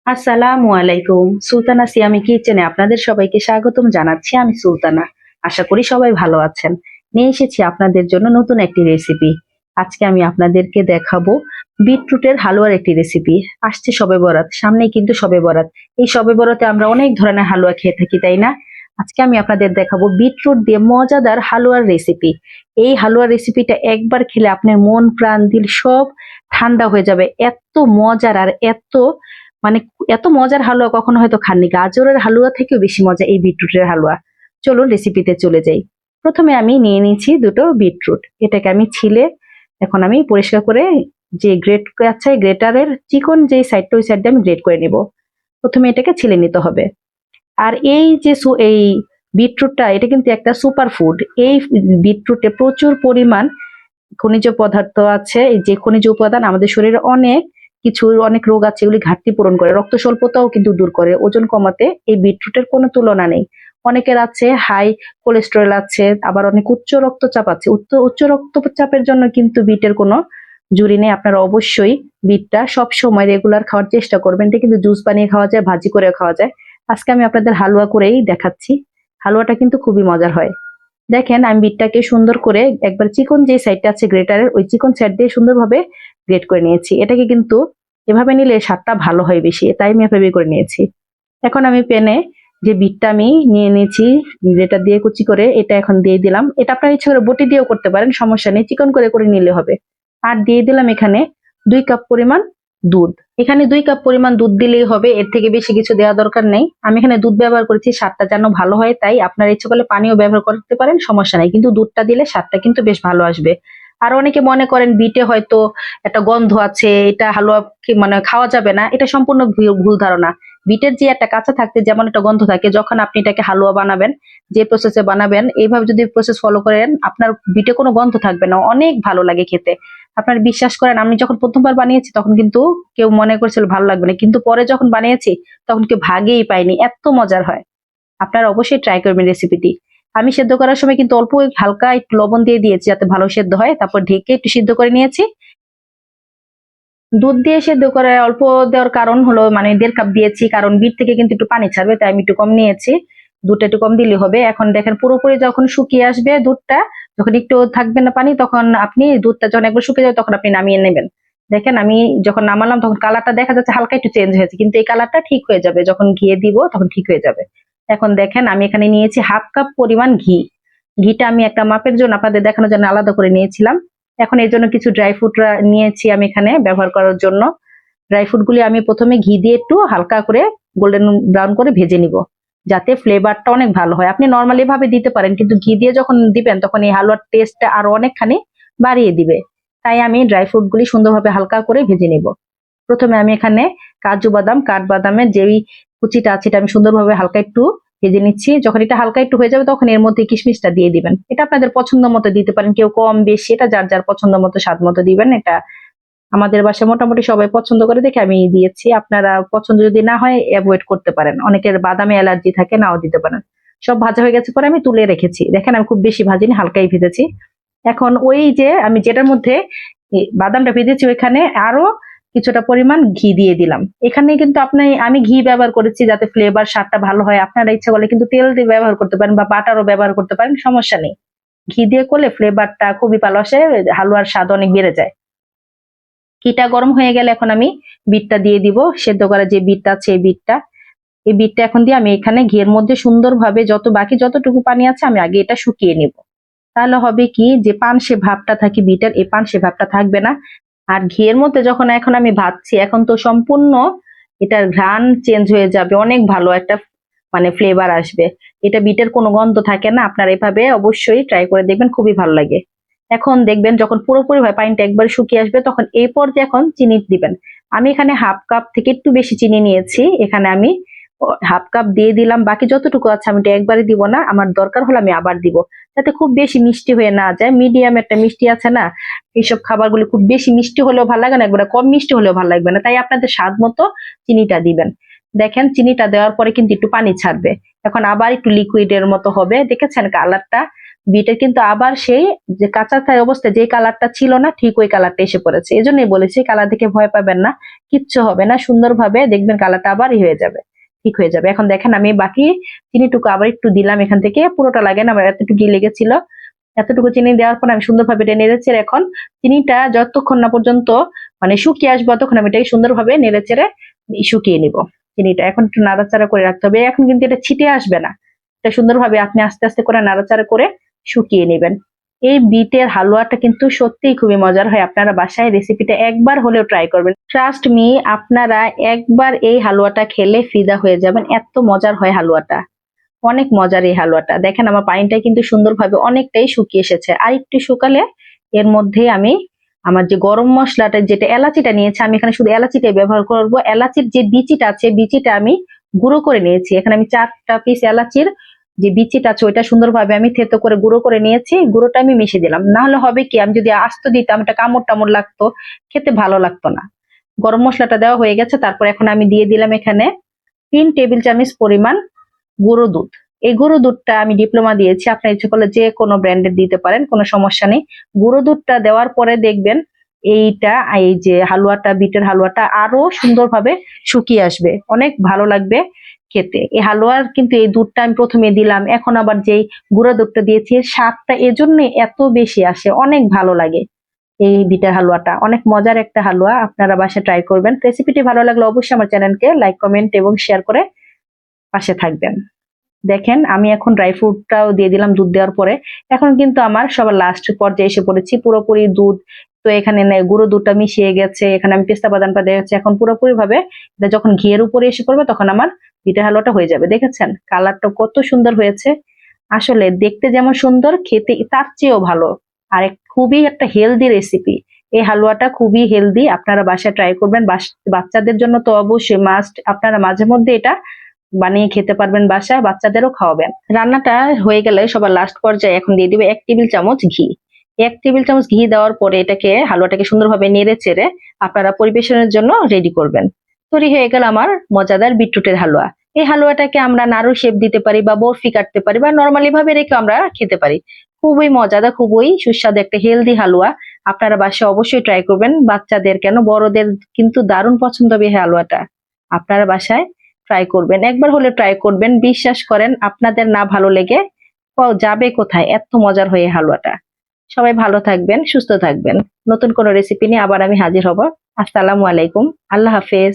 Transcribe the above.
আসসালামু আলাইকুম। সুলতানা সিয়ামি কিচেনে আপনাদের সবাইকে স্বাগতম জানাচ্ছি। আমি সুলতানা। আশা করি সবাই ভালো আছেন। নিয়ে এসেছি আপনাদের জন্য নতুন একটি রেসিপি। আজকে আমি আপনাদেরকে দেখাবো বিটরুটের হালুয়ার একটি রেসিপি। আসছে শবে বরাত, সামনেই কিন্তু শবে বরাত। এই শবে বরাতে আমরা অনেক ধরনের হালুয়া খেয়ে থাকি, তাই না? আজকে আমি আপনাদের দেখাবো বিটরুট দিয়ে মজাদার হালুয়ার রেসিপি। এই হালুয়ার রেসিপিটা একবার খেলে আপনার মন প্রাণ দিল সব ঠান্ডা হয়ে যাবে। এত মজার আর মানে এত মজার হালুয়া কখনো হয়তো খাননি। গাজরের হালুয়া থেকেও বেশি মজা এই বিটরুটের হালুয়া। চলুন রেসিপিতে চলে যাই। প্রথমে আমি নিয়ে নিচ্ছি দুটো বিটরুট। এটাকে আমি ছিলে এখন আমি পরিষ্কার করে যে গ্রেট আছে গ্রেটারের চিকন যে সাইডটা ওই সাইডটা আমি গ্রেট করে নিব। প্রথমে এটাকে ছিলে নিতে হবে। আর এই যে এই বিটরুটটা এটা কিন্তু একটা সুপার ফুড। এই বিটরুটে প্রচুর পরিমাণ খনিজ পদার্থ আছে। এই যে খনিজ উপাদান আমাদের শরীরে অনেক রোগ আছে, এগুলি ঘাটতি পূরণ করে, রক্ত স্বল্পতাও কিন্তু দূর করে, ওজন কমাতে এই বিটরুটের কোনো তুলনা নেই। অনেকের আছে হাই কোলেস্টেরল আছে, আবার অনেক উচ্চ রক্তচাপ আছে। উচ্চ রক্তচাপের জন্য কিন্তু বিটের কোনো জুড়ি নেই। আপনারা অবশ্যই বিটটা সব সময় রেগুলার খাওয়ার চেষ্টা করবেন। এটা কিন্তু জুস বানিয়ে খাওয়া যায়, ভাজি করে খাওয়া যায়। আজকে আমি আপনাদের হালুয়া করেই দেখাচ্ছি। হালুয়াটা কিন্তু খুবই মজার হয়। দেখেন আমি বিটটাকে সুন্দর করে একবার চিকন যে সাইডটা আছে গ্রেটারের ওই চিকন সাইড দিয়ে সুন্দরভাবে গ্রেট করে নিয়েছি। এটাকে কিন্তু এভাবে নিলে স্বাদটা ভালো হয় বেশি, তাই আমি এভাবে করে নিয়েছি। এখন আমি প্যানে যে বিটটা আমি নিয়ে নিয়েছি যেটা দিয়ে কুচি করে এটা এখন দিয়ে দিলাম। এটা আপনার ইচ্ছা করে বটি দিয়েও করতে পারেন, সমস্যা নেই, চিকন করে করে নিলে হবে। আর দিয়ে দিলাম এখানে 2 কাপ পরিমাণ দুধ। এখানে 2 কাপ পরিমাণ দুধ দিলেই হবে, এর থেকে বেশি কিছু দেওয়া দরকার নেই। আমি এখানে দুধ ব্যবহার করেছি স্বাদটা যেন ভালো হয়, তাই আপনার ইচ্ছে করলে পানিও ব্যবহার করতে পারেন, সমস্যা নাই, কিন্তু দুধটা দিলে স্বাদটা কিন্তু বেশ ভালো আসবে। আর অনেকে মনে করেন বিটে হয়তো একটা গন্ধ আছে, এটা হালুয়া মানে খাওয়া যাবে না, এটা সম্পূর্ণ ভুল ধারণা। বিটের যে একটা কাঁচা থাকতে যেমন একটা গন্ধ থাকে, যখন আপনি এটাকে হালুয়া বানাবেন, যে প্রসেসে বানাবেন এইভাবে যদি প্রসেস ফলো করেন আপনার বিটে কোনো গন্ধ থাকবে না, অনেক ভালো লাগে খেতে। আপনার বিশ্বাস করেন আমি যখন প্রথমবার বানিয়েছি তখন কিন্তু কেউ মনে করছিল ভালো লাগবে না, কিন্তু পরে যখন বানিয়েছি তখন কেউ ভাগেই পাইনি, এত মজার হয়। আপনারা অবশ্যই ট্রাই করবেন রেসিপিটি। আমি সেদ্ধ করার সময় কিন্তু অল্প হালকা একটু লবণ দিয়ে দিয়েছি যাতে ভালো সেদ্ধ হয়, তারপর ঢেকে একটু সিদ্ধ করে নিয়েছি। দুধ দিয়ে সেদ্ধ করে অল্প দেওয়ার কারণ হলো মানে 1.5 কাপ দিয়েছি, কারণ বিট থেকে কিন্তু একটু পানি ছাড়বে, তাই আমি একটু কম নিয়েছি। দুধটা একটু কম দিলে হবে। এখন দেখেন পুরোপুরি যখন শুকিয়ে আসবে দুধটা, যখন একটু থাকবে না পানি, তখন আপনি দুধটা যখন একবার শুকিয়ে যাবে তখন আপনি নামিয়ে নেবেন। দেখেন আমি যখন নামালাম তখন কালারটা দেখা যাচ্ছে হালকা একটু চেঞ্জ হয়েছে, কিন্তু এই কালারটা ঠিক হয়ে যাবে যখন ঘিয়ে দিব, তখন ঠিক হয়ে যাবে। এখন দেখেন আমি এখানে নিয়েছি 1/2 কাপ পরিমাণ ঘি। ঘিটা আমি একটা মাপের জন্য আপনাদের দেখানোর জন্য আলাদা করে নিয়েছিলাম। এখন এর জন্য কিছু ড্রাই ফ্রুট নিয়েছি আমি এখানে ব্যবহার করার জন্য। ড্রাই ফ্রুট গুলি আমি প্রথমে ঘি দিয়ে একটু হালকা করে গোল্ডেন ব্রাউন করে ভেজে নিব, যাতে ফ্লেভারটা অনেক ভালো হয়। আপনি নর্মালি ভাবে দিতে পারেন, কিন্তু ঘি দিয়ে যখন দিবেন তখন এই হালুয়ার টেস্টটা আরো অনেকখানি বাড়িয়ে দিবে। তাই আমি ড্রাই ফ্রুট গুলি সুন্দরভাবে হালকা করে ভেজে নিব। প্রথমে আমি এখানে কাজু বাদাম কাঠবাদামের যেই কুচিটা আছে এটা আমি সুন্দরভাবে হালকা একটু ভেজে নিচ্ছি। যখন এটা হালকা একটু হয়ে যাবে তখন এর মধ্যে কিশমিশটা দিয়ে দিবেন। এটা আপনাদের পছন্দ মতো দিতে পারেন, কেউ কম বেশি, এটা যার যার পছন্দ মতো স্বাদ মতো দিবেন। এটা আমাদের বাসায় মোটামুটি সবাই পছন্দ করে দেখে আমি দিয়েছি। আপনারা পছন্দ যদি না হয় অ্যাভয়েড করতে পারেন, অনেকের বাদামে অ্যালার্জি থাকে, নাও দিতে পারেন। সব ভাজা হয়ে গেছে পরে আমি তুলে রেখেছি। দেখেন আমি খুব বেশি ভাজিনি, হালকাই ভেজেছি। এখন ওই যে আমি যেটার মধ্যে বাদামটা ভেজেছি ওইখানে আরো কিছুটা পরিমাণ ঘি দিয়ে দিলাম। এখানে কিন্তু আমি ঘি ব্যবহার করেছি যাতে ফ্লেভার স্বাদটা ভালো হয়। আপনারা ইচ্ছা করলে কিন্তু তেল দিয়ে ব্যবহার করতে পারেন বা বাটারও ব্যবহার করতে পারেন, সমস্যা নেই। ঘি দিয়ে করলে ফ্লেভারটা খুবই ভালো আসে, হালুয়ার স্বাদ অনেক বেড়ে যায়। ঘিটা গরম হয়ে গেলে এখন আমি বিটটা দিয়ে দিব, সেদ্ধ করা যে বিটটা আছে এই বিটটা এখন দিয়ে আমি এখানে ঘিয়ের মধ্যে সুন্দরভাবে বাকি যতটুকু পানি আছে আমি আগে এটা শুকিয়ে নিব। তাহলে হবে কি যে পানসে ভাবটা থাকে বিটের, এই পানসে ভাবটা থাকবে না। আর ঘিয়ের মধ্যে যখন এখন আমি ভাজছি এখন তো সম্পূর্ণ এটার ঘ্রাণ চেঞ্জ হয়ে যাবে, অনেক ভালো একটা মানে ফ্লেভার আসবে। এটা বিটের কোনো গন্ধ থাকে না। আপনারা এভাবে অবশ্যই ট্রাই করে দেখবেন, খুবই ভালো লাগে। এখন দেখবেন যখন পুরোপুরি ভাবে পানিটা একবার শুকিয়ে আসবে তখন এই পর্যায়ে এখন চিনি দিবেন। আমি এখানে 1/2 কাপ থেকে একটু বেশি চিনি নিয়েছি, এখানে আমি 1/2 কাপ দিয়ে দিলাম। বাকি যতটুকু আছে আমি একবারে দিব না, আমার দরকার হলে আমি আবার দিব, যাতে খুব বেশি মিষ্টি হয়ে না যায়। মিডিয়াম একটা মিষ্টি আছে না, এইসব খাবারগুলো খুব বেশি মিষ্টি হলেও ভালো লাগে না, একবারে কম মিষ্টি হলেও ভালো লাগবে না, তাই আপনাদের স্বাদ মতো চিনিটা দিবেন। দেখেন চিনিটা দেওয়ার পরে কিন্তু একটু পানি ছাড়বে, এখন আবার একটু লিকুইডের মতো হবে। দেখেছেন কালারটা বিটের কিন্তু আবার সেই যে কাঁচা অবস্থায় যে কালারটা ছিল না, ঠিক ওই কালারটা এসে পড়েছে। এজন্যই বলেছি কালার দেখে ভয় পাবেন না, কিচ্ছু হবে না, সুন্দরভাবে দেখবেন কালারটা আবারই হয়ে যাবে, ঠিক হয়ে যাবে। এখন দেখেন আমি বাকি চিনিটুকু আবার একটু দিলাম এখান থেকে, পুরোটা লাগে না, আমার এতটুকু লেগেছিল। এতটুকু চিনি দেওয়ার পর আমি সুন্দরভাবে এটা নেড়েচেড়ে এখন চিনিটা যতক্ষণ না পর্যন্ত মানে শুকিয়ে আসবে ততক্ষণ আমি এটাকে সুন্দরভাবে নেড়েচেড়ে শুকিয়ে নিব চিনিটা। এখন একটু নাড়াচাড়া করে রাখতে হবে, এখন কিন্তু এটা ছিটে আসবে না, এটা সুন্দরভাবে আপনি আস্তে আস্তে করে নাড়াচাড়া করে শুকিয়ে নেবেন। এই বিটের হালুয়াটা কিন্তু সত্যিই খুবই মজার হয়, আপনারা বাসায় রেসিপিটা একবার হলেও ট্রাই করবেন। ট্রাস্ট মি, আপনারা একবার এই হালুয়াটা খেলে ফিদা হয়ে যাবেন, এত মজার হয় হালুয়াটা, অনেক মজার এই হালুয়াটা। দেখেন আমার পানিটা কিন্তু সুন্দরভাবে অনেকটাই শুকিয়ে এসেছে, আর একটু শুকালে এর মধ্যে আমি আমার যে গরম মশলাটা, যেটা এলাচিটা নিয়েছি, আমি এখানে শুধু এলাচিটাই ব্যবহার করব। এলাচির যে বিচিটা আছে, বিচিটা আমি গুঁড়ো করে নিয়েছি। এখানে আমি 4টা পিস এলাচির যে বিচিটা আছে ওইটা সুন্দরভাবে আমি থেতো করে গুঁড়ো করে নিয়েছি, গুঁড়োটা আমি মিশিয়ে দিলাম। না হলে হবে কি, আমি যদি আস্ত দিতাম এটা কামড় টামড় লাগতো, খেতে ভালো লাগতো না। গরম মশলাটা দেওয়া হয়ে গেছে, তারপর এখন আমি দিয়ে দিলাম এখানে 3 টেবিল চামচ পরিমাণ গুঁড়ো দুধ। এই গুঁড়ো দুধটা আমি ডিপ্লোমা দিয়েছি, আপনার ইচ্ছে করলে যে কোনো ব্র্যান্ডের দিতে পারেন, কোনো সমস্যা নেই। গুঁড়ো দুধটা দেওয়ার পরে দেখবেন এইটা, এই যে হালুয়াটা, বিটের হালুয়াটা আরো সুন্দরভাবে শুকিয়ে আসবে, অনেক ভালো লাগবে খেতে। এই হালুয়ার কিন্তু এই দুধটা আমি প্রথমে দিলাম, এখন আবার যেই গুঁড়ো দুধটা দিয়েছি, স্বাদটা এজন্য এত বেশি আসে, অনেক ভালো লাগে। এই বিটের হালুয়াটা অনেক মজার একটা হালুয়া, আপনারা বাসায় ট্রাই করবেন। রেসিপিটি ভালো লাগলে অবশ্যই আমার চ্যানেলকে লাইক, কমেন্ট এবং শেয়ার করে পাশে থাকবেন। দেখেন আমি এখন ড্রাই ফ্রুটটাও দিয়ে দিলাম দুধ দেওয়ার পরে। এখন কিন্তু আমার সবার লাস্ট পর্যায়ে এসে পড়েছি, পুরোপুরি দুধ তো এখানে গুঁড়ো দুধটা মিশিয়ে গেছে, এখানে আমি পেস্তা বাদামটা দিয়েছি। এখন পুরোপুরি ভাবে এটা যখন ঘিয়ের উপরে এসে পড়বে তখন আমার পিঠা হালুয়াটা হয়ে যাবে। দেখেছেন কালারটা কত সুন্দর হয়েছে, আসলে দেখতে যেমন সুন্দর, খেতে তার চেয়েও ভালো। আর খুবই একটা হেলদি রেসিপি, এই হালুয়াটা খুবই হেলদি, আপনারা বাসায় ট্রাই করবেন। বাচ্চাদের জন্য তো অবশ্যই মাস্ট, আপনারা মাঝে মধ্যে এটা বানিয়ে খেতে পারবেন বাসায়, বাচ্চাদেরও খাওয়াবেন। রান্নাটা হয়ে গেলে সবার লাস্ট পর্যায়ে এখন দিয়ে দিবে 1 টেবিল চামচ ঘি। 1 টেবিল চামচ ঘি দেওয়ার পরে এটাকে হালুয়াটাকে সুন্দরভাবে নেড়ে চেড়ে আপনারা পরিবেশনের জন্য রেডি করবেন। তৈরি হয়ে গেল আমার মজাদার বিটরুটের হালুয়া। এই হালুয়াটাকে আমরা নাড়ু শেপ দিতে পারি বা বরফি কাটতে পারি বা নর্মালি ভাবে রেখে আমরা খেতে পারি। খুবই মজাদার, খুবই সুস্বাদু একটা হেলদি হালুয়া, আপনারা বাসায় অবশ্যই ট্রাই করবেন। বাচ্চাদের কেন, বড়দের কিন্তু দারুণ পছন্দ হবে এই হালুয়াটা, আপনারা বাসায় ট্রাই করবেন, একবার হলে ট্রাই করবেন। বিশ্বাস করেন আপনাদের না ভালো লেগে যাবে কোথায়, এত মজার হয়ে হালুয়াটা। সবাই ভালো থাকবেন, সুস্থ থাকবেন। নতুন কোনো রেসিপি নিয়ে আবার আমি হাজির হব। আসসালামু আলাইকুম, আল্লাহ হাফেজ।